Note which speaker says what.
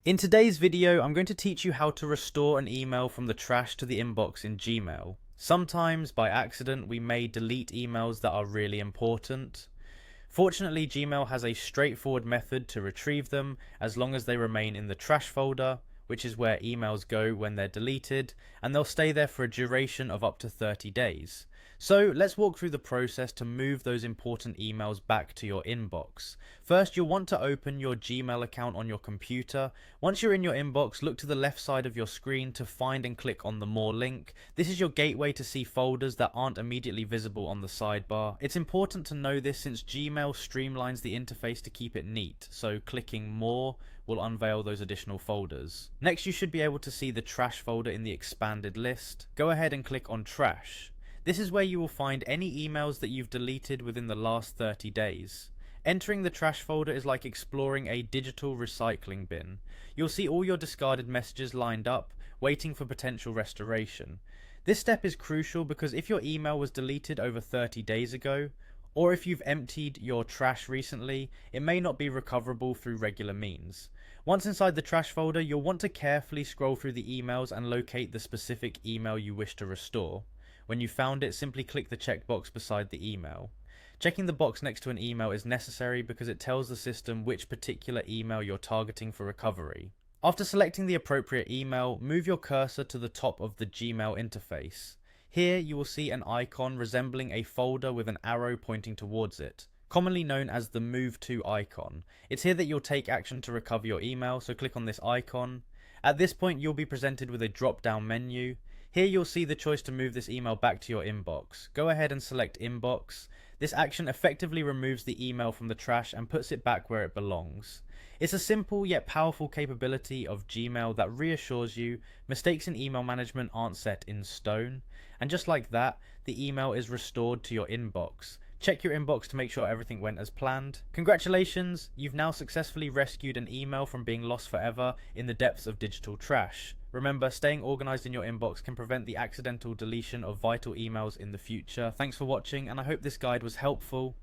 Speaker 1: In today's video, I'm going to teach you how to restore an email from the trash to the inbox in Gmail. Sometimes, by accident, we may delete emails that are really important. Fortunately, Gmail has a straightforward method to retrieve them as long as they remain in the trash folder, which is where emails go when they're deleted, and they'll stay there for a duration of up to 30 days. So let's walk through the process to move those important emails back to your inbox. First, you'll want to open your Gmail account on your computer. Once you're in your inbox, look to the left side of your screen to find and click on the More link. This is your gateway to see folders that aren't immediately visible on the sidebar. It's important to know this since Gmail streamlines the interface to keep it neat, so clicking More will unveil those additional folders. Next, you should be able to see the trash folder in the expanded list. Go ahead and click on Trash. This is where you will find any emails that you've deleted within the last 30 days. Entering the trash folder is like exploring a digital recycling bin. You'll see all your discarded messages lined up, waiting for potential restoration. This step is crucial because if your email was deleted over 30 days ago, or if you've emptied your trash recently, it may not be recoverable through regular means. Once inside the trash folder, you'll want to carefully scroll through the emails and locate the specific email you wish to restore. When you found it, simply click the checkbox beside the email. Checking the box next to an email is necessary because it tells the system which particular email you're targeting for recovery. After selecting the appropriate email, move your cursor to the top of the Gmail interface. Here you will see an icon resembling a folder with an arrow pointing towards it, commonly known as the Move To icon. It's here that you'll take action to recover your email, so click on this icon. At this point, you'll be presented with a drop-down menu. Here you'll see the choice to move this email back to your inbox. Go ahead and select Inbox. This action effectively removes the email from the trash and puts it back where it belongs. It's a simple yet powerful capability of Gmail that reassures you mistakes in email management aren't set in stone. And just like that, the email is restored to your inbox. Check your inbox to make sure everything went as planned. Congratulations, you've now successfully rescued an email from being lost forever in the depths of digital trash. Remember, staying organized in your inbox can prevent the accidental deletion of vital emails in the future. Thanks for watching, and I hope this guide was helpful.